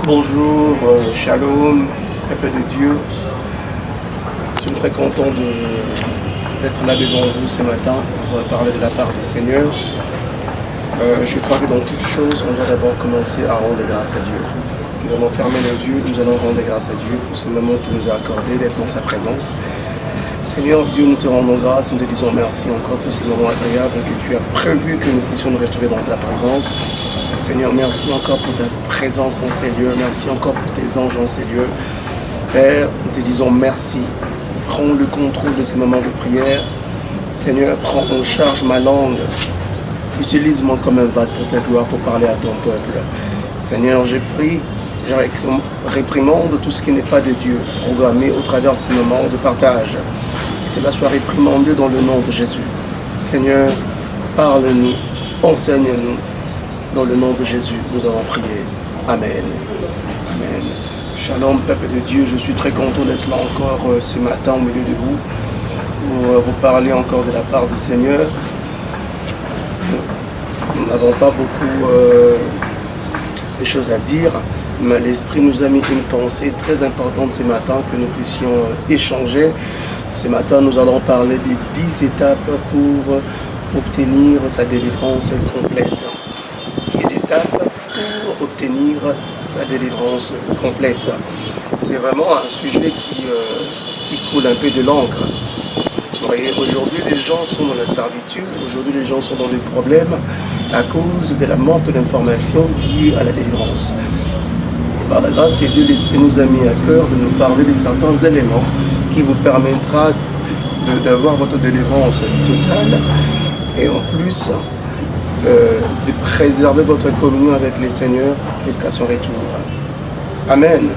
Bonjour, shalom, peuple de Dieu. Je suis très content d'être là devant vous ce matin pour parler de la part du Seigneur. Je crois que dans toute chose, on doit d'abord commencer à rendre grâce à Dieu. Nous allons fermer nos yeux, nous allons rendre grâce à Dieu pour ce moment qu'il nous a accordé d'être dans sa présence. Seigneur Dieu, nous te rendons grâce, nous te disons merci encore pour ce moment agréable que tu as prévu que nous puissions nous retrouver dans ta présence. Seigneur, merci encore pour ta présence en ces lieux. Merci encore pour tes anges en ces lieux. Père, nous te disons merci. Prends le contrôle de ces moments de prière. Seigneur, prends en charge ma langue. Utilise-moi comme un vase pour ta gloire, pour parler à ton peuple. Seigneur, j'ai pris, je réprimande tout ce qui n'est pas de Dieu, programmé au travers de ces moments de partage. Que cela soit réprimandé dans le nom de Jésus. Seigneur, parle-nous, enseigne-nous. Dans le nom de Jésus, nous avons prié. Amen. Amen. Shalom, peuple de Dieu. Je suis très content d'être là encore ce matin au milieu de vous pour vous parler encore de la part du Seigneur. Nous n'avons pas beaucoup de choses à dire, mais l'Esprit nous a mis une pensée très importante ce matin que nous puissions échanger. Ce matin, nous allons parler des 10 étapes pour obtenir sa délivrance complète. 10 étapes pour obtenir sa délivrance complète. C'est vraiment un sujet qui coule un peu de l'encre. Vous voyez, aujourd'hui les gens sont dans la servitude, aujourd'hui les gens sont dans des problèmes à cause de la manque d'informations liées à la délivrance. Et par la grâce de Dieu, l'Esprit nous a mis à cœur de nous parler de certains éléments qui vous permettra d'avoir votre délivrance totale et en plus de préserver votre communion avec le Seigneur jusqu'à son retour. Amen.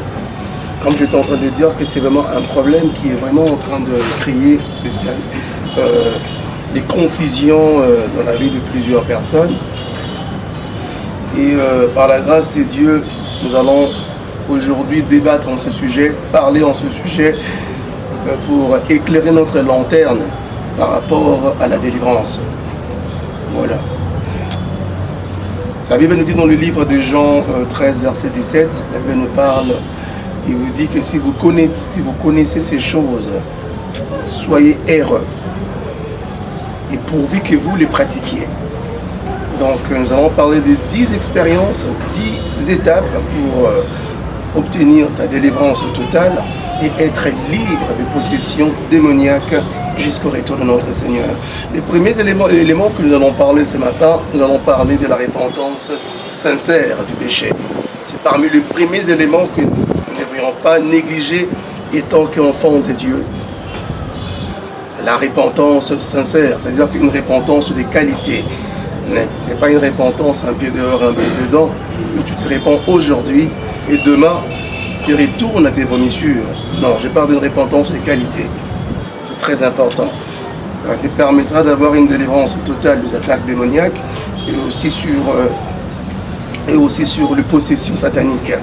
Comme j'étais en train de dire que c'est vraiment un problème qui est vraiment en train de créer des confusions dans la vie de plusieurs personnes. Et par la grâce de Dieu, nous allons aujourd'hui débattre en ce sujet, parler en ce sujet pour éclairer notre lanterne par rapport à la délivrance. Voilà. La Bible nous dit dans le livre de Jean 13, verset 17, la Bible nous parle, il vous dit que si vous connaissez ces choses, soyez heureux, et pourvu que vous les pratiquiez. Donc nous allons parler de 10 expériences, 10 étapes pour obtenir ta délivrance totale et être libre de possession démoniaque jusqu'au retour de notre Seigneur. Les premiers éléments que nous allons parler ce matin, nous allons parler de la repentance sincère du péché. C'est parmi les premiers éléments que nous ne devrions pas négliger étant qu'enfants de Dieu. La repentance sincère, c'est-à-dire qu'une repentance de qualité. Ce n'est pas une repentance un pied dehors, un pied dedans, où tu te répands aujourd'hui et demain tu retournes à tes vomissures. Non, je parle d'une repentance de qualité. C'est très important. Ça te permettra d'avoir une délivrance totale des attaques démoniaques et aussi sur les possessions sataniques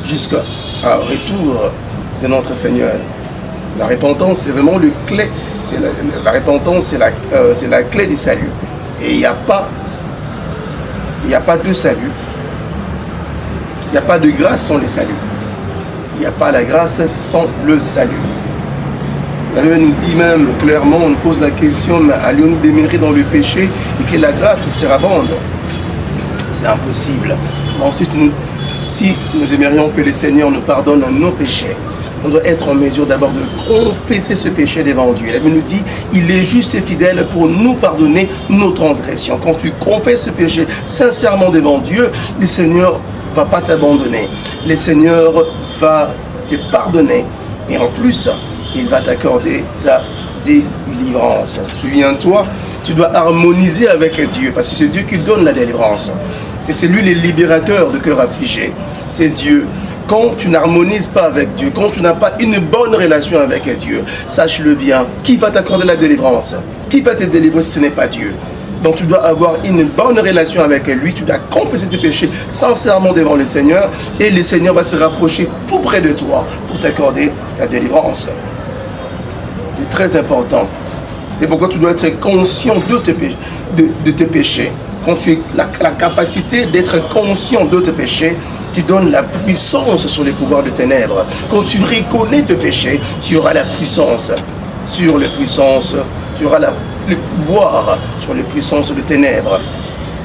jusqu'au retour de notre Seigneur. La repentance, c'est vraiment le clé. La repentance, c'est la clé du salut. Et il n'y a pas de salut. Il n'y a pas de grâce sans le salut. Il n'y a pas la grâce sans le salut. La Bible nous dit même clairement, on nous pose la question, mais allons-nous demeurer dans le péché et que la grâce surabonde? C'est impossible. Ensuite, si nous aimerions que le Seigneur nous pardonne nos péchés, on doit être en mesure d'abord de confesser ce péché devant Dieu. La Bible nous dit, il est juste et fidèle pour nous pardonner nos transgressions. Quand tu confesses ce péché sincèrement devant Dieu, le Seigneur ne va pas t'abandonner. Le Seigneur va te pardonner et en plus, il va t'accorder ta délivrance. Souviens-toi, tu dois harmoniser avec Dieu parce que c'est Dieu qui donne la délivrance. C'est lui le libérateur de cœur affligé. C'est Dieu. Quand tu n'harmonises pas avec Dieu, quand tu n'as pas une bonne relation avec Dieu, sache-le bien, qui va t'accorder la délivrance? Qui va te délivrer si ce n'est pas Dieu? Donc tu dois avoir une bonne relation avec lui, tu dois confesser tes péchés sincèrement devant le Seigneur et le Seigneur va se rapprocher tout près de toi pour t'accorder la délivrance. C'est très important. C'est pourquoi tu dois être conscient de tes péchés. Quand tu as la capacité d'être conscient de tes péchés, tu donnes la puissance sur les pouvoirs de ténèbres. Quand tu reconnais tes péchés, tu auras la puissance sur les puissances, tu auras le pouvoir sur les puissances de ténèbres.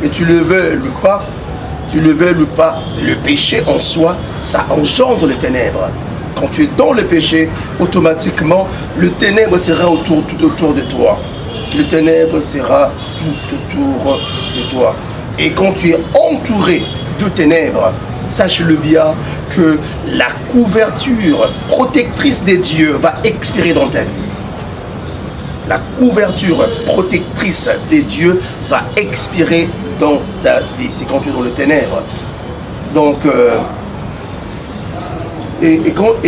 Et tu le veux ou pas, le péché en soi, ça engendre les ténèbres. Quand tu es dans le péché, automatiquement, le ténèbre sera tout autour de toi. Le ténèbre sera tout autour de toi. Et quand tu es entouré de ténèbres, sache-le bien que la couverture protectrice des dieux va expirer dans ta vie. La couverture protectrice des dieux va expirer dans ta vie. C'est quand tu es dans le ténèbre. Donc,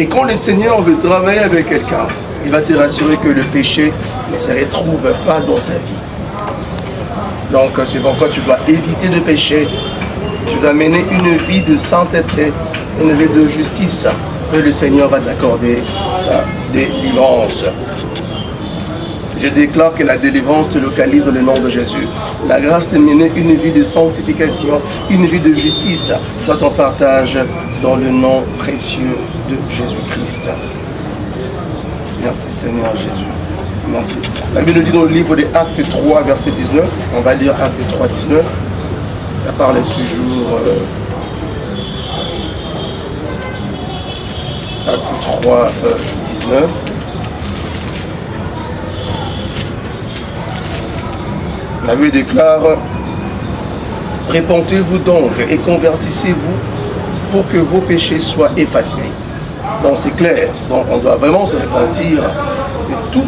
quand le Seigneur veut travailler avec quelqu'un, il va se rassurer que le péché ne se retrouve pas dans ta vie. Donc, c'est pourquoi tu dois éviter de pécher. Tu dois mener une vie de sainteté, une vie de justice. Et le Seigneur va t'accorder ta délivrance. Je déclare que la délivrance te localise dans le nom de Jésus. La grâce de mener une vie de sanctification, une vie de justice, soit ton partage dans le nom précieux de Jésus-Christ. Merci Seigneur Jésus. Merci. La Bible nous dit dans le livre des Actes 3, verset 19. On va lire Actes 3, 19. Ça parle toujours... Actes 3, 19. La Bible déclare, répentez-vous donc et convertissez-vous pour que vos péchés soient effacés. Donc c'est clair, donc on doit vraiment se repentir de tout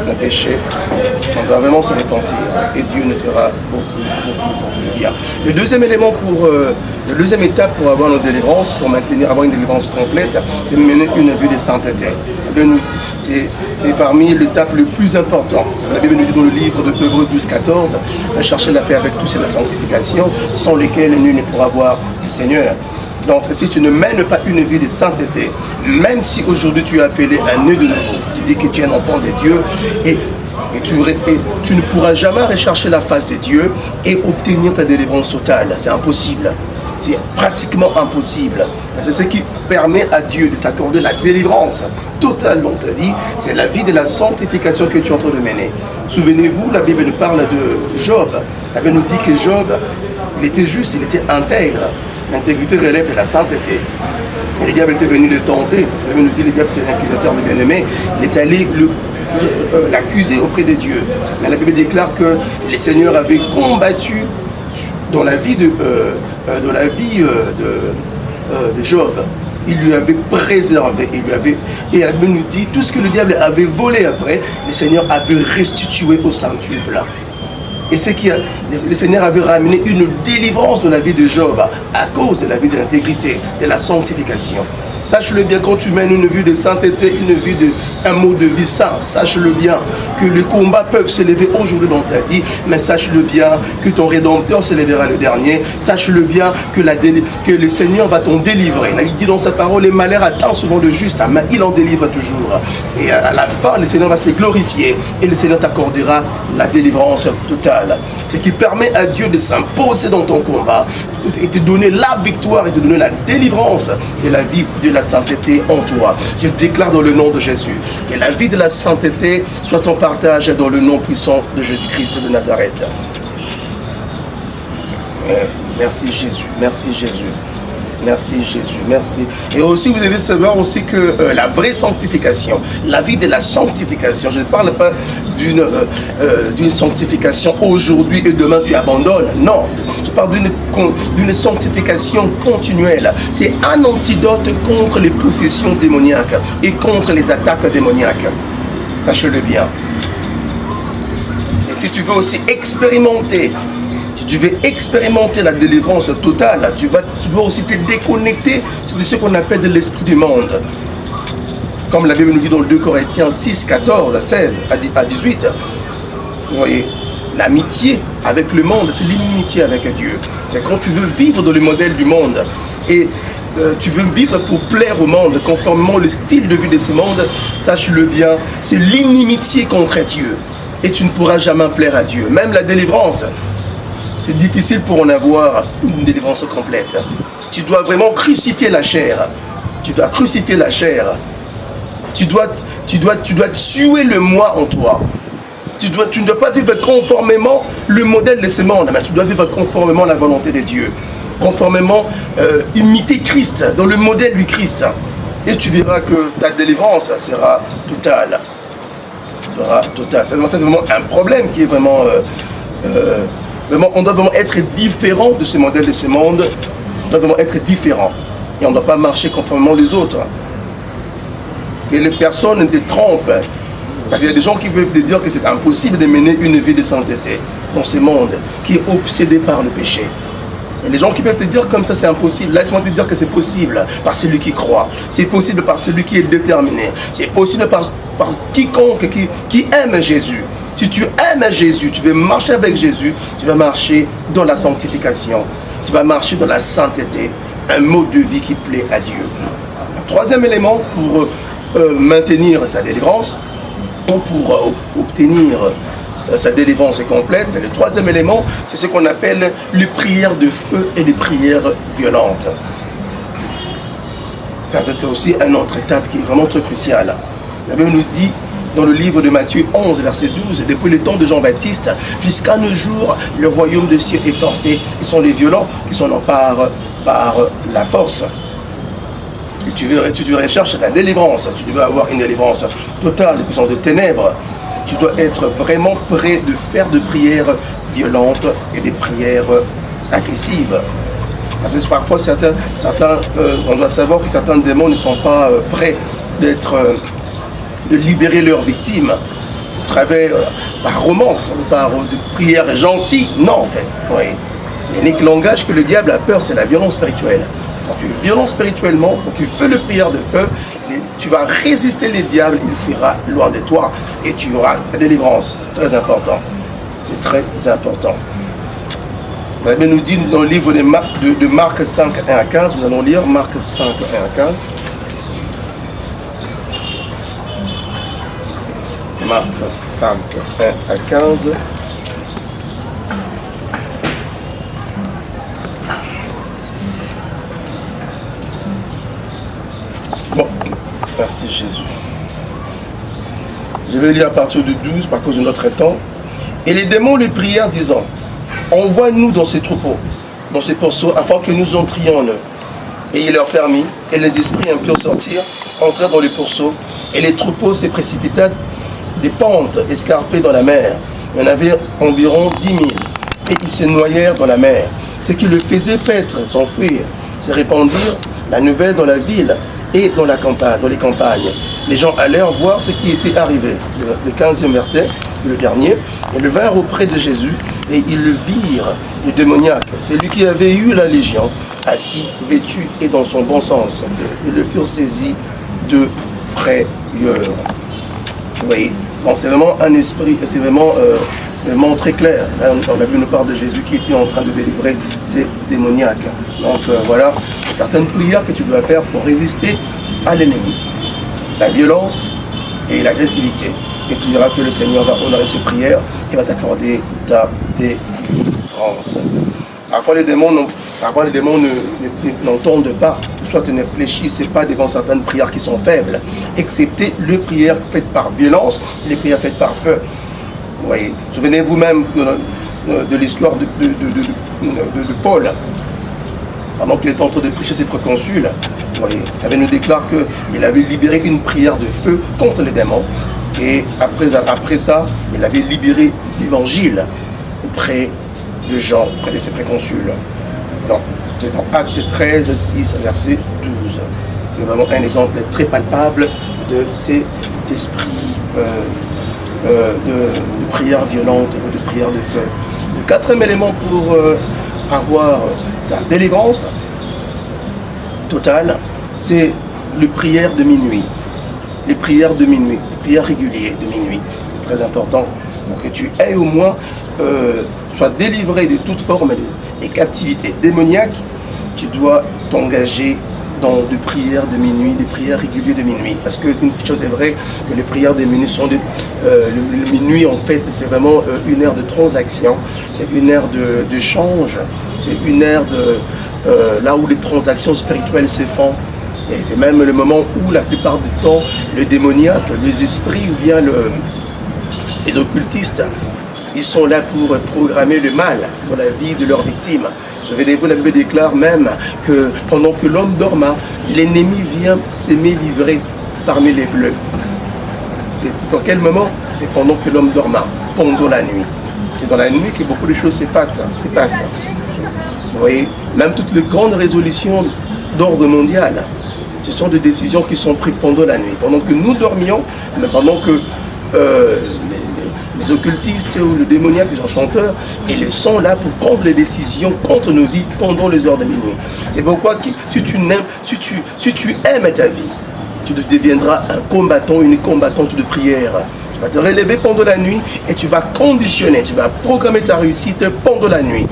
le péché. On doit vraiment se repentir et Dieu nous fera beaucoup de bien. Le deuxième élément la deuxième étape pour avoir nos délivrances, pour avoir une délivrance complète, c'est mener une vie de sainteté. C'est parmi l'étape le plus important. La Bible nous dit dans le livre de Hébreux 12, 14, chercher la paix avec tous et la sanctification, sans lesquels nul ne pourra voir le Seigneur. Donc si tu ne mènes pas une vie de sainteté, même si aujourd'hui tu es appelé à nœud de nouveau, tu dis que tu es un enfant de Dieu, et tu ne pourras jamais rechercher la face de Dieu et obtenir ta délivrance totale. C'est impossible. C'est pratiquement impossible. C'est ce qui permet à Dieu de t'accorder la délivrance totale dans ta vie. C'est la vie de la sanctification que tu es en train de mener. Souvenez-vous, la Bible nous parle de Job. La Bible nous dit que Job, il était juste, il était intègre. L'intégrité relève de la sainteté. Et le diable était venu le tenter. Parce que la Bible nous dit que le diable, c'est l'inquisiteur de bien-aimé. Il est allé l'accuser auprès de Dieu. Mais la Bible déclare que le Seigneur avait combattu dans la vie de Job. Il lui avait préservé, et la Bible nous dit tout ce que le diable avait volé après, le Seigneur avait restitué au centuple. Et c'est que le Seigneur avait ramené une délivrance dans la vie de Job à cause de la vie de l'intégrité, de la sanctification. Sache-le bien, quand tu mènes une vie de sainteté, un mode de vie sain, sache-le bien que les combats peuvent s'élever aujourd'hui dans ta vie, mais sache-le bien que ton Rédempteur s'élèvera le dernier. Sache-le bien que le Seigneur va t'en délivrer. Il dit dans sa parole, les malheurs attendent souvent le juste, mais il en délivre toujours. Et à la fin, le Seigneur va se glorifier et le Seigneur t'accordera la délivrance totale. Ce qui permet à Dieu de s'imposer dans ton combat et te donner la victoire et te donner la délivrance. C'est la vie de la sainteté en toi. Je déclare dans le nom de Jésus que la vie de la sainteté soit ton partage dans le nom puissant de Jésus-Christ de Nazareth. Merci Jésus, merci Jésus. Merci Jésus, merci. Et aussi vous devez savoir aussi que la vraie sanctification, la vie de la sanctification, je ne parle pas d'une sanctification aujourd'hui et demain tu abandonnes. Non, je parle d'une sanctification continuelle. C'est un antidote contre les possessions démoniaques et contre les attaques démoniaques. Sache-le bien. Et si tu veux aussi expérimenter, si tu veux expérimenter la délivrance totale, tu dois aussi te déconnecter de ce qu'on appelle de l'esprit du monde. Comme la Bible nous dit dans le 2 Corinthiens 6, 14 à 16, à 18. Vous voyez, l'amitié avec le monde, c'est l'inimitié avec Dieu. C'est quand tu veux vivre dans le modèle du monde et tu veux vivre pour plaire au monde, conformément au style de vie de ce monde, sache-le bien, c'est l'inimitié contre Dieu. Et tu ne pourras jamais plaire à Dieu. Même la délivrance, C'est difficile pour en avoir une délivrance complète. Tu dois vraiment crucifier la chair. Tu dois crucifier la chair. Tu dois tuer le moi en toi. Tu ne dois pas vivre conformément le modèle de ce monde, mais tu dois vivre conformément à la volonté de Dieu. Conformément, imiter Christ, dans le modèle du Christ. Et tu verras que ta délivrance sera totale. C'est vraiment un problème qui est vraiment... vraiment, on doit vraiment être différent de ce modèle de ce monde. On doit vraiment être différent. Et on ne doit pas marcher conformément les autres. Que les personnes ne te trompent. Parce qu'il y a des gens qui peuvent te dire que c'est impossible de mener une vie de sainteté dans ce monde qui est obsédé par le péché. Il y a des gens qui peuvent te dire comme ça c'est impossible. Laisse-moi te dire que c'est possible par celui qui croit. C'est possible par celui qui est déterminé. C'est possible par quiconque qui aime Jésus. Si tu aimes Jésus, tu veux marcher avec Jésus, tu vas marcher dans la sanctification. Tu vas marcher dans la sainteté. Un mode de vie qui plaît à Dieu. Le troisième élément pour maintenir sa délivrance, ou pour obtenir sa délivrance complète, le troisième élément, c'est ce qu'on appelle les prières de feu et les prières violentes. C'est aussi une autre étape qui est vraiment très cruciale. La Bible nous dit dans le livre de Matthieu 11, verset 12, depuis le temps de Jean-Baptiste, jusqu'à nos jours, le royaume des cieux est forcé. Ce sont les violents qui s'en emparent par la force. Et tu recherches ta délivrance, tu dois avoir une délivrance totale de puissance de ténèbres. Tu dois être vraiment prêt de faire des prières violentes et des prières agressives. Parce que parfois, on doit savoir que certains démons ne sont pas prêts de libérer leurs victimes au travers, par romance, par de prières gentilles. Non, en fait. Oui. L'unique langage que le diable a peur, c'est la violence spirituelle. Quand tu es violent spirituellement, quand tu fais le prière de feu, tu vas résister les diables, il sera loin de toi et tu auras la délivrance. C'est très important. C'est très important. La Bible nous dit dans le livre de Marc 5, 1 à 15, nous allons lire Marc 5, 1 à 15. Marc 5, 1 à 15. Bon, merci Jésus. Je vais lire à partir de 12 par cause de notre temps. Et les démons lui prièrent disant, envoie-nous dans ces troupeaux, dans ces pourceaux, afin que nous entrions en eux. Et il leur permit, et les esprits impurs sortirent, entrèrent dans les pourceaux, et les troupeaux se précipitèrent des pentes escarpées dans la mer. Il y en avait environ 10 000, et ils se noyèrent dans la mer. Ce qui le faisait paître, s'enfuir, se répandirent la nouvelle dans la ville et dans la campagne, dans les campagnes. Les gens allèrent voir ce qui était arrivé. Le 15e verset, le dernier. Ils vinrent auprès de Jésus et ils le virent, le démoniaque, celui qui avait eu la légion, assis, vêtu et dans son bon sens. Ils le furent saisis de frayeur. Vous voyez, bon, c'est vraiment un esprit, c'est vraiment très clair. Là, on a vu une part de Jésus qui était en train de délivrer ces démoniaques. Donc voilà, certaines prières que tu dois faire pour résister à l'ennemi. La violence et l'agressivité. Et tu diras que le Seigneur va honorer ces prières et va t'accorder ta délivrance. Parfois les démons n'entendent pas, soit ils ne fléchissent pas devant certaines prières qui sont faibles, excepté les prières faites par violence et les prières faites par feu. Vous voyez, souvenez-vous même de l'histoire de Paul, pendant qu'il était en train de prêcher ses proconsuls. Vous voyez, il nous déclare qu'il avait libéré une prière de feu contre les démons. Et après ça, il avait libéré l'évangile auprès de gens, auprès de ses préconsuls. Donc, c'est dans Acte 13, 6, verset 12. C'est vraiment un exemple très palpable de cet esprit de prière violente ou de prière de feu. Le quatrième élément pour avoir sa délivrance totale, c'est les prières de minuit. Les prières de minuit, les prières régulières de minuit. C'est très important pour que tu aies au moins, sois délivré de toute forme de captivité démoniaque. Tu dois t'engager de prières de minuit, des prières régulières de minuit. Parce que c'est une chose, c'est vrai que les prières de minuit sont le minuit, en fait, c'est vraiment une heure de transaction, c'est une heure d'échange, c'est une heure là où les transactions spirituelles se font. Et c'est même le moment où, la plupart du temps, le démoniaque, les esprits ou bien les occultistes, ils sont là pour programmer le mal dans la vie de leurs victimes. Souvenez-vous, la Bible déclare même que pendant que l'homme dorma, l'ennemi vient s'aimer livrer parmi les bleus. C'est dans quel moment? C'est pendant que l'homme dorma, pendant la nuit. C'est dans la nuit que beaucoup de choses se passent. Vous voyez, même toutes les grandes résolutions d'ordre mondial, ce sont des décisions qui sont prises pendant la nuit. Pendant que nous dormions, mais pendant que les occultistes ou le démoniaque, les enchanteurs, ils sont là pour prendre les décisions contre nos vies pendant les heures de minuit. C'est pourquoi si tu aimes ta vie, tu deviendras un combattant, une combattante de prière. Tu vas te relever pendant la nuit et tu vas conditionner, tu vas programmer ta réussite pendant la nuit.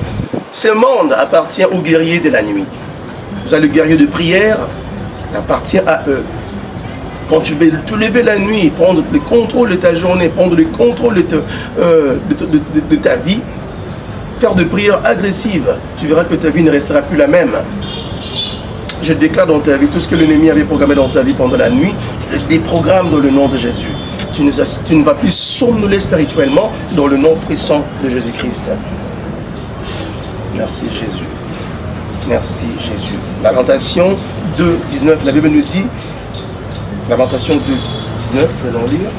Ce monde appartient aux guerriers de la nuit. Vous avez le guerrier de prière, ça appartient à eux. Quand tu vas te lever la nuit, prendre le contrôle de ta journée, prendre le contrôle de ta vie, faire de prières agressives, tu verras que ta vie ne restera plus la même. Je déclare dans ta vie tout ce que l'ennemi avait programmé dans ta vie pendant la nuit, je le déprogramme dans le nom de Jésus. Tu ne vas plus somnoler spirituellement dans le nom puissant de Jésus-Christ. Merci Jésus. Merci Jésus. Lamentation 2, 19, la Bible nous dit, Lamentation 2, 19, nous allons lire.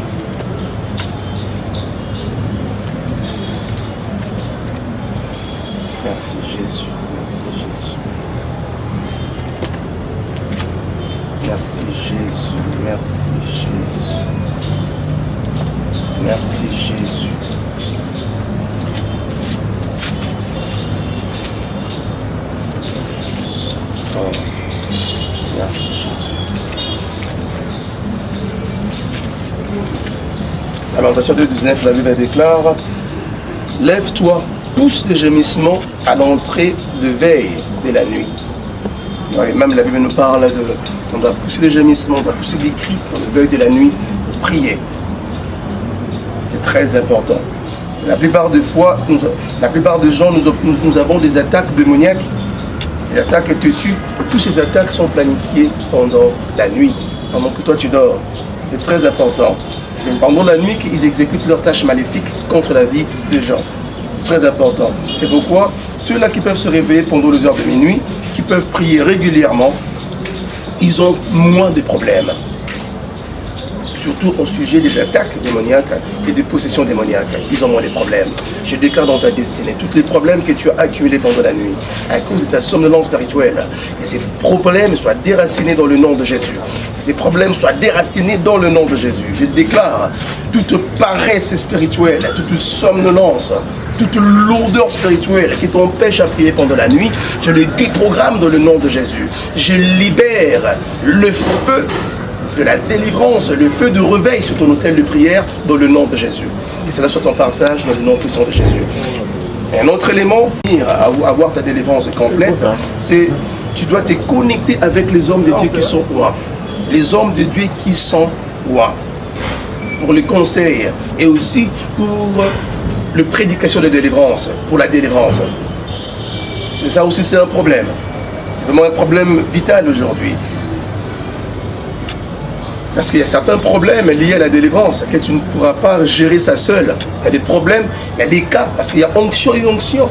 Merci Jésus, merci Jésus. Merci Jésus, merci Jésus. Merci Jésus. Oh. Merci Jésus. Lamentation 2, 19, la Bible déclare, lève-toi, pousse des gémissements à l'entrée de veille de la nuit. Et même la Bible nous parle on doit pousser des gémissements, on doit pousser des cris dans le veille de la nuit pour prier. C'est très important. La plupart des fois, la plupart des gens, nous avons des attaques démoniaques, des attaques te tuent. Toutes ces attaques sont planifiées pendant la nuit, pendant que toi tu dors. C'est très important. C'est pendant la nuit qu'ils exécutent leurs tâches maléfiques contre la vie des gens. C'est très important. C'est pourquoi ceux-là qui peuvent se réveiller pendant les heures de minuit, qui peuvent prier régulièrement, ils ont moins de problèmes. Surtout au sujet des attaques démoniaques et des possessions démoniaques. Ils ont moins de problèmes. Je déclare dans ta destinée tous les problèmes que tu as accumulés pendant la nuit à cause de ta somnolence spirituelle. Que ces problèmes soient déracinés dans le nom de Jésus. Que ces problèmes soient déracinés dans le nom de Jésus. Je déclare toute paresse spirituelle, toute somnolence, toute lourdeur spirituelle qui t'empêche à prier pendant la nuit, je le déprogramme dans le nom de Jésus. Je libère le feu de la délivrance, le feu de réveil sur ton autel de prière dans le nom de Jésus. Et cela soit en partage dans le nom puissant de Jésus. Et un autre élément, à avoir ta délivrance complète, c'est tu dois te connecter avec les hommes de Dieu qui sont loin. Les hommes de Dieu qui sont loin. Pour les conseils et aussi pour la prédication de délivrance, pour la délivrance. C'est ça aussi, c'est un problème. C'est vraiment un problème vital aujourd'hui. Parce qu'il y a certains problèmes liés à la délivrance que tu ne pourras pas gérer ça seul. Il y a des problèmes, il y a des cas, parce qu'il y a onction et onction.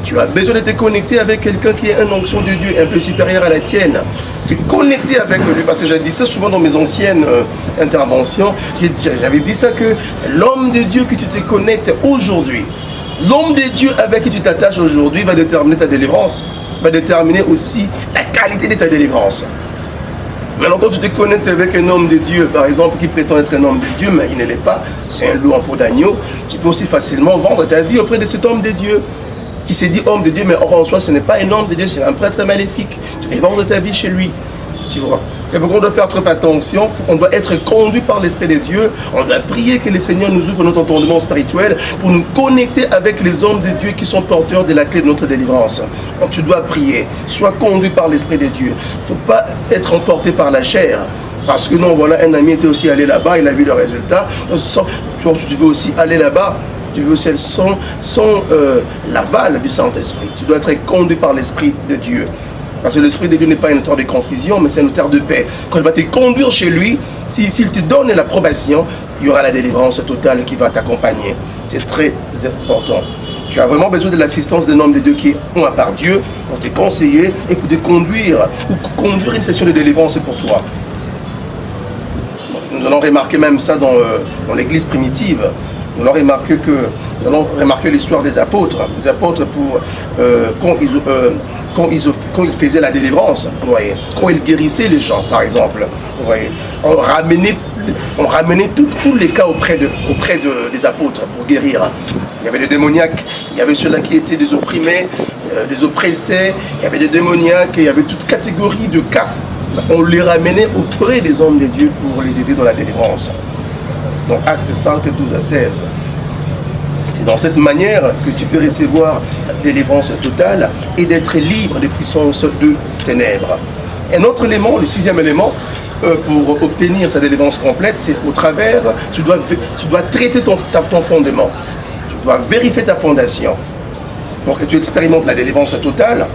Tu as besoin de te connecter avec quelqu'un qui est une onction de Dieu un peu supérieure à la tienne. Te connecter avec lui, parce que j'ai dit ça souvent dans mes anciennes interventions. J'avais dit ça que l'homme de Dieu que tu te connectes aujourd'hui, l'homme de Dieu avec qui tu t'attaches aujourd'hui va déterminer ta délivrance, va déterminer aussi la qualité de ta délivrance. Maintenant, quand tu te connectes avec un homme de Dieu, par exemple, qui prétend être un homme de Dieu, mais il ne l'est pas, c'est un loup en peau d'agneau, tu peux aussi facilement vendre ta vie auprès de cet homme de Dieu, qui s'est dit homme de Dieu, mais en soi, ce n'est pas un homme de Dieu, c'est un prêtre maléfique. Tu peux vendre ta vie chez lui, tu vois. C'est pourquoi on doit faire très attention, on doit être conduit par l'Esprit de Dieu, on doit prier que le Seigneur nous ouvre notre entendement spirituel pour nous connecter avec les hommes de Dieu qui sont porteurs de la clé de notre délivrance. Donc tu dois prier, sois conduit par l'Esprit de Dieu. Il ne faut pas être emporté par la chair. Parce que non, voilà, un ami était aussi allé là-bas, il a vu le résultat. Tu veux aussi aller là-bas, tu veux aussi sans l'aval du Saint-Esprit. Tu dois être conduit par l'Esprit de Dieu. Parce que l'Esprit de Dieu n'est pas un auteur de confusion, mais c'est un auteur de paix. Quand il va te conduire chez lui, s'il te donne l'approbation, il y aura la délivrance totale qui va t'accompagner. C'est très important. Tu as vraiment besoin de l'assistance d'un homme de Dieu qui est un par Dieu pour te conseiller et pour te conduire, ou conduire une session de délivrance pour toi. Nous allons remarquer même ça dans l'église primitive. Nous allons remarquer l'histoire des apôtres. Les apôtres, quand ils faisaient la délivrance, vous voyez, quand ils guérissaient les gens, par exemple, vous voyez, on ramenait tous les cas auprès des apôtres pour guérir. Il y avait des démoniaques, il y avait ceux-là qui étaient des opprimés, des oppressés, il y avait des démoniaques, il y avait toute catégorie de cas. On les ramenait auprès des hommes de Dieu pour les aider dans la délivrance. Donc acte 5, 12 à 16. C'est dans cette manière que tu peux recevoir la délivrance totale et d'être libre des puissances de ténèbres. Un autre élément, le sixième élément, pour obtenir sa délivrance complète, c'est au travers, tu dois traiter ton fondement. Tu dois vérifier ta fondation. Pour que tu expérimentes la délivrance totale,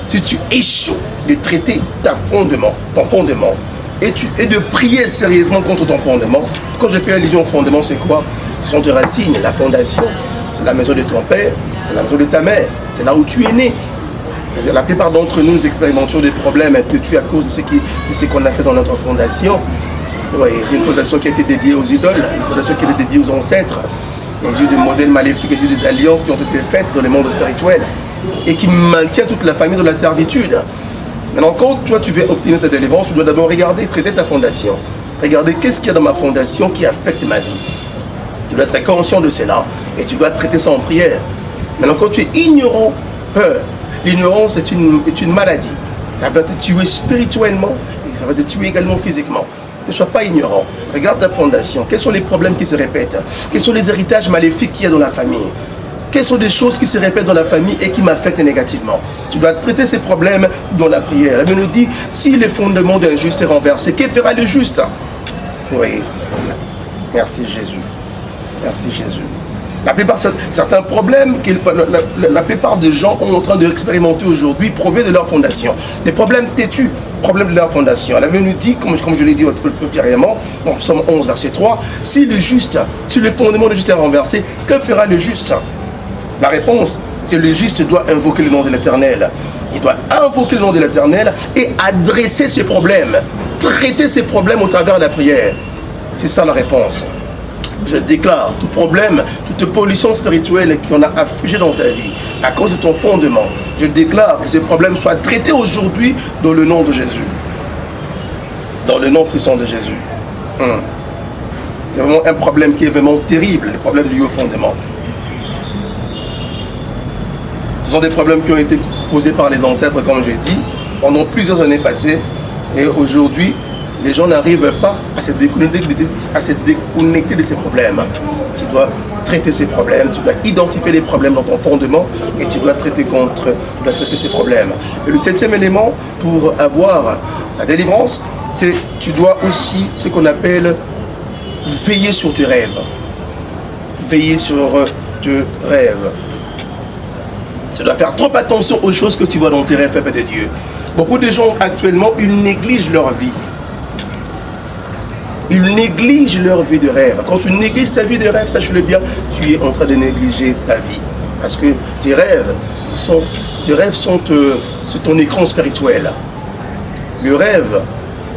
si tu échoues de traiter ton fondement, et de prier sérieusement contre ton fondement. Quand je fais allusion au fondement, c'est quoi? Ce sont tes racines, la fondation. C'est la maison de ton père, c'est la maison de ta mère, c'est là où tu es né. La plupart d'entre nous, nous expérimentons des problèmes à cause de ce qu'on a fait dans notre fondation. Oui, c'est une fondation qui a été dédiée aux idoles, une fondation qui a été dédiée aux ancêtres. Il y a eu des modèles maléfiques, il y a eu des alliances qui ont été faites dans le monde spirituel et qui maintiennent toute la famille dans la servitude. Maintenant, quand toi tu veux obtenir ta délivrance, tu dois d'abord regarder, traiter ta fondation. Regarder qu'est-ce qu'il y a dans ma fondation qui affecte ma vie. Tu dois être conscient de cela et tu dois traiter ça en prière. Maintenant, quand tu es ignorant, l'ignorance est une maladie. Ça va te tuer spirituellement et ça va te tuer également physiquement. Ne sois pas ignorant. Regarde ta fondation. Quels sont les problèmes qui se répètent? Quels sont les héritages maléfiques qu'il y a dans la famille? Quelles sont des choses qui se répètent dans la famille et qui m'affectent négativement? Tu dois traiter ces problèmes dans la prière. Elle nous dit, si le fondement d'un juste est renversé, que fera le juste? Oui. Merci Jésus. Merci Jésus. Certains problèmes que la plupart des gens sont en train d'expérimenter aujourd'hui proviennent de leur fondation. Les problèmes têtus, problèmes de leur fondation. Elle avait nous dit, comme je l'ai dit ultérieurement, dans Psaume 11, verset 3, si le fondement du juste est renversé, que fera le juste? La réponse, c'est le juste doit invoquer le nom de l'Éternel. Il doit invoquer le nom de l'Éternel et adresser ses problèmes, traiter ses problèmes au travers de la prière. C'est ça la réponse. Je déclare tout problème, toute pollution spirituelle qu'on a affligée dans ta vie à cause de ton fondement. Je déclare que ces problèmes soient traités aujourd'hui dans le nom de Jésus. Dans le nom puissant de Jésus. C'est vraiment un problème qui est vraiment terrible, le problème lié au fondement. Ce sont des problèmes qui ont été posés par les ancêtres, comme j'ai dit, pendant plusieurs années passées. Et aujourd'hui, les gens n'arrivent pas à se déconnecter de ces problèmes. Tu dois traiter ces problèmes, tu dois identifier les problèmes dans ton fondement et tu dois traiter ces problèmes. Et le septième élément pour avoir sa délivrance, c'est tu dois aussi ce qu'on appelle veiller sur tes rêves. Veiller sur tes rêves. Tu dois faire trop attention aux choses que tu vois dans tes rêves, peuple de Dieu. Beaucoup de gens actuellement, ils négligent leur vie. Ils négligent leur vie de rêve. Quand tu négliges ta vie de rêve, sache-le bien, tu es en train de négliger ta vie. Parce que tes rêves sont ton écran spirituel. Le rêve,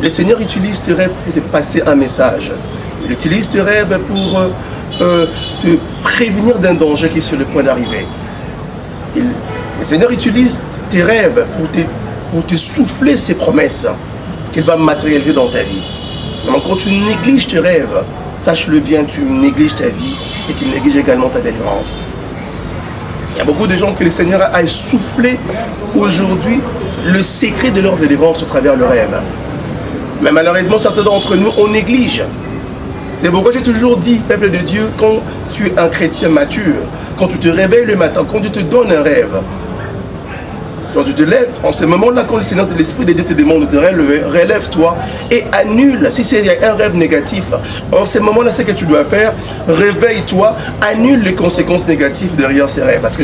le Seigneur utilise tes rêves pour te passer un message. Il utilise tes rêves pour te prévenir d'un danger qui est sur le point d'arriver. Le Seigneur utilise tes rêves pour te souffler ses promesses qu'il va matérialiser dans ta vie. Donc quand tu négliges tes rêves, sache-le bien, tu négliges ta vie et tu négliges également ta délivrance. Il y a beaucoup de gens que le Seigneur a soufflé aujourd'hui le secret de leur délivrance au travers de leurs rêves. Mais malheureusement, certains d'entre nous, on néglige. C'est pourquoi j'ai toujours dit, peuple de Dieu, quand tu es un chrétien mature, quand tu te réveilles le matin, quand Dieu te donne un rêve, quand tu te lèves, en ce moment-là, quand le Seigneur, l'Esprit de Dieu te demande de te relever, relève-toi et annule. Si c'est un rêve négatif, en ce moment-là, ce que tu dois faire, réveille-toi, annule les conséquences négatives derrière ces rêves. Parce que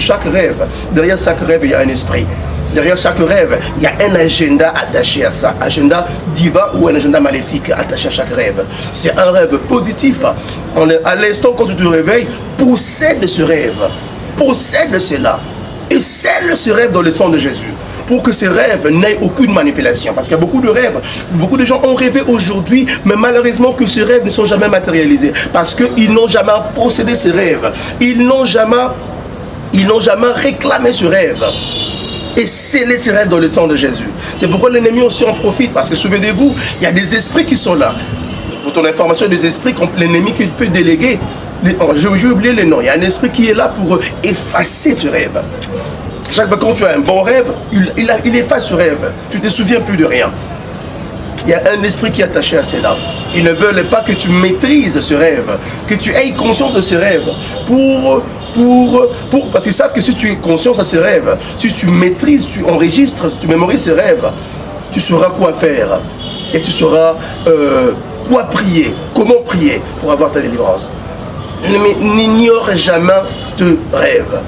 derrière chaque rêve, il y a un esprit. Derrière chaque rêve, il y a un agenda attaché à ça. Agenda divin ou un agenda maléfique attaché à chaque rêve. C'est un rêve positif. À l'instant, quand tu te réveilles, possède ce rêve. Possède cela. Et scelle ce rêve dans le sang de Jésus. Pour que ces rêves n'aient aucune manipulation. Parce qu'il y a beaucoup de rêves. Beaucoup de gens ont rêvé aujourd'hui, mais malheureusement que ces rêves ne sont jamais matérialisés. Parce qu'ils n'ont jamais possédé ces rêves. Ils n'ont jamais réclamé ce rêve. Et sceller ces rêves dans le sang de Jésus. C'est pourquoi l'ennemi aussi en profite. Parce que souvenez-vous, il y a des esprits qui sont là. Pour ton information, des esprits que l'ennemi qui peut déléguer. J'ai oublié les noms. Il y a un esprit qui est là pour effacer tes rêves. Chaque fois quand tu as un bon rêve, il efface ce rêve. Tu ne te souviens plus de rien. Il y a un esprit qui est attaché à cela. Ils ne veulent pas que tu maîtrises ce rêve, que tu aies conscience de ce rêve. Parce qu'ils savent que si tu es conscient de ce rêve, si tu maîtrises, tu enregistres, tu mémorises ce rêve, tu sauras quoi faire. Et tu sauras quoi prier, comment prier pour avoir ta délivrance. N'ignore jamais tes rêves.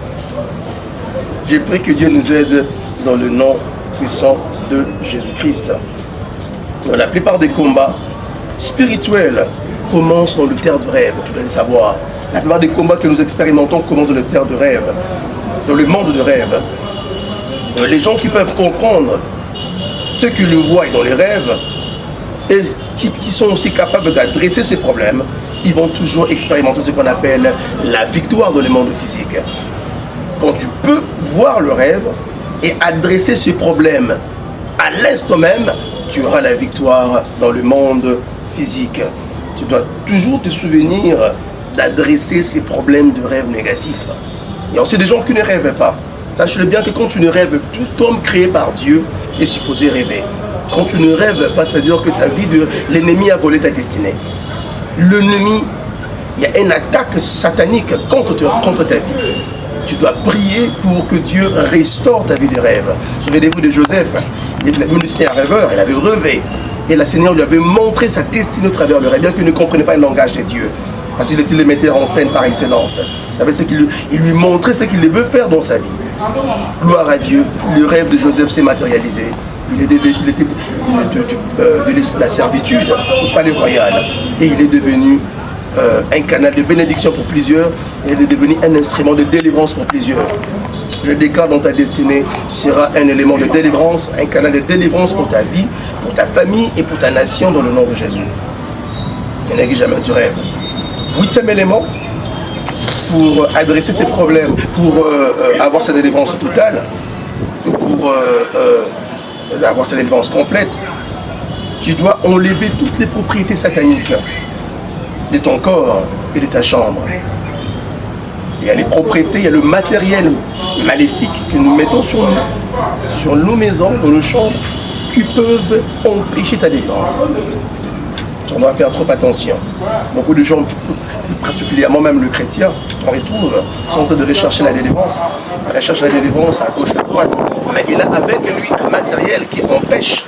J'ai pris que Dieu nous aide dans le nom puissant de Jésus-Christ. La plupart des combats spirituels commencent dans le terre de rêve, tu dois le savoir. La plupart des combats que nous expérimentons commencent dans le terre de rêve, dans le monde de rêve. Les gens qui peuvent comprendre ce qu'ils voient dans les rêves et qui sont aussi capables d'adresser ces problèmes, ils vont toujours expérimenter ce qu'on appelle la victoire dans le monde physique. Quand tu peux voir le rêve et adresser ces problèmes à l'instant même, tu auras la victoire dans le monde physique. Tu dois toujours te souvenir d'adresser ces problèmes de rêve négatifs. Il y a aussi des gens qui ne rêvent pas. Sache-le bien que quand tu ne rêves, tout homme créé par Dieu est supposé rêver. Quand tu ne rêves pas, c'est-à-dire que ta vie, l'ennemi a volé ta destinée. L'ennemi, il y a une attaque satanique contre ta vie. Tu dois prier pour que Dieu restaure ta vie de rêve. Souvenez-vous de Joseph, même si c'était un rêveur, il avait rêvé. Et le Seigneur lui avait montré sa destinée au travers du rêve, bien qu'il ne comprenait pas le langage de Dieu. Parce qu'il était le metteur en scène par excellence. Il savait il lui montrait ce qu'il veut faire dans sa vie. Gloire à Dieu, le rêve de Joseph s'est matérialisé. Il était de la servitude au palais royal. Et il est devenu un canal de bénédiction pour plusieurs. Et il est devenu un instrument de délivrance pour plusieurs. Je déclare dans ta destinée, tu seras un élément de délivrance, un canal de délivrance pour ta vie, pour ta famille et pour ta nation dans le nom de Jésus. Ne néglige jamais tu rêves. 8e élément, pour adresser ces problèmes, pour avoir cette délivrance totale, pour avoir cette délivrance complète, tu dois enlever toutes les propriétés sataniques de ton corps et de ta chambre. Il y a les propriétés, il y a le matériel maléfique que nous mettons sur nos maisons, dans nos chambres, qui peuvent empêcher ta délivrance. On doit faire trop attention. Beaucoup de gens, particulièrement même le chrétien, on retrouve, sont en train de rechercher la délivrance. Il recherche la délivrance à gauche, à droite, mais il a avec lui un matériel qui empêche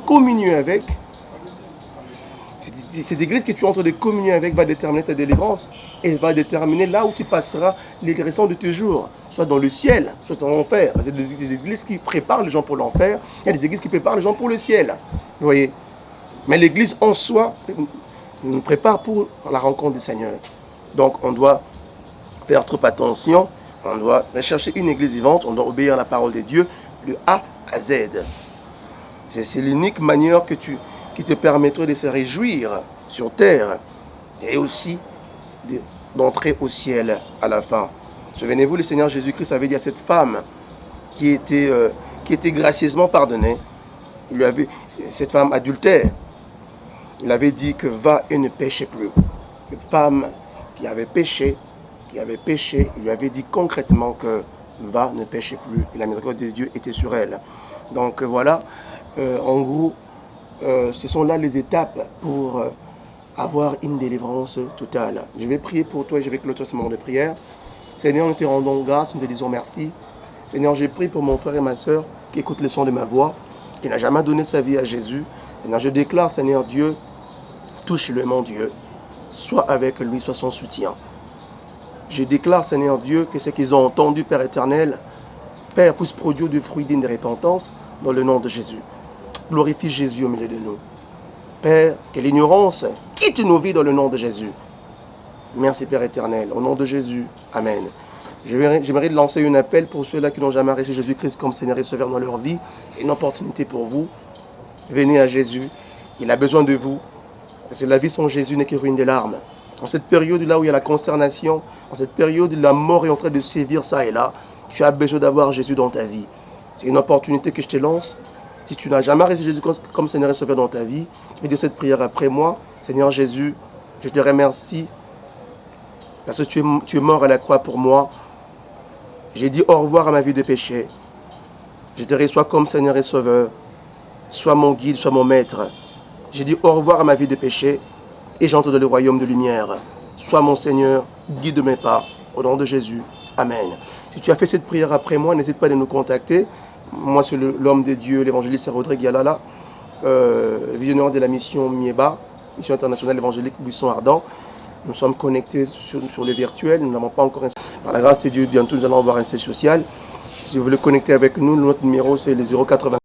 communier avec, cette église que tu es en train de communier avec va déterminer ta délivrance et va déterminer là où tu passeras les restants de tes jours, soit dans le ciel, soit dans l'enfer. Il y a des églises qui préparent les gens pour l'enfer, il y a des églises qui préparent les gens pour le ciel. Vous voyez? Mais l'église en soi nous prépare pour la rencontre du Seigneur. Donc on doit faire trop attention, on doit rechercher une église vivante, on doit obéir à la parole de Dieu, de A à Z. C'est l'unique manière qui te permettrait de se réjouir sur terre et aussi d'entrer au ciel à la fin. Souvenez-vous, le Seigneur Jésus-Christ avait dit à cette femme qui était gracieusement pardonnée, cette femme adultère, il avait dit que va et ne péchez plus. Cette femme qui avait péché, il lui avait dit concrètement que va, ne péchez plus. Et la miséricorde de Dieu était sur elle. Donc voilà, en gros, ce sont là les étapes pour avoir une délivrance totale. Je vais prier pour toi et je vais clôturer ce moment de prière. Seigneur, nous te rendons grâce, nous te disons merci. Seigneur, je prie pour mon frère et ma soeur qui écoutent le son de ma voix, qui n'a jamais donné sa vie à Jésus. Seigneur, je déclare, Seigneur Dieu, touche-le, mon Dieu, soit avec lui, soit son soutien. Je déclare, Seigneur Dieu, que ce qu'ils ont entendu, Père éternel, Père, puisse produire du fruit digne de repentance dans le nom de Jésus. Glorifie Jésus au milieu de nous. Père, que l'ignorance quitte nos vies dans le nom de Jésus. Merci Père éternel, au nom de Jésus. Amen. J'aimerais lancer un appel pour ceux-là qui n'ont jamais reçu Jésus-Christ comme Seigneur et Sauveur dans leur vie. C'est une opportunité pour vous. Venez à Jésus. Il a besoin de vous. Parce que la vie sans Jésus n'est que ruine des larmes. En cette période là où il y a la consternation, en cette période où la mort est en train de sévir ça et là, tu as besoin d'avoir Jésus dans ta vie. C'est une opportunité que je te lance. Si tu n'as jamais reçu Jésus comme Seigneur et Sauveur dans ta vie, tu peux dire cette prière après moi. Seigneur Jésus, je te remercie parce que tu es mort à la croix pour moi. J'ai dit au revoir à ma vie de péché. Je te reçois comme Seigneur et Sauveur. Sois mon guide, sois mon maître. J'ai dit au revoir à ma vie de péché et j'entre dans le royaume de lumière. Sois mon Seigneur, guide mes pas. Au nom de Jésus. Amen. Si tu as fait cette prière après moi, n'hésite pas à nous contacter. Moi, c'est l'homme de Dieu, l'évangéliste Rodrigue Yalala, visionnaire de la mission Mieba, mission internationale évangélique Buisson Ardent. Nous sommes connectés sur le virtuel, nous n'avons pas encore un... Par la grâce de Dieu, bientôt nous allons avoir un siège social. Si vous voulez connecter avec nous, notre numéro c'est le 080.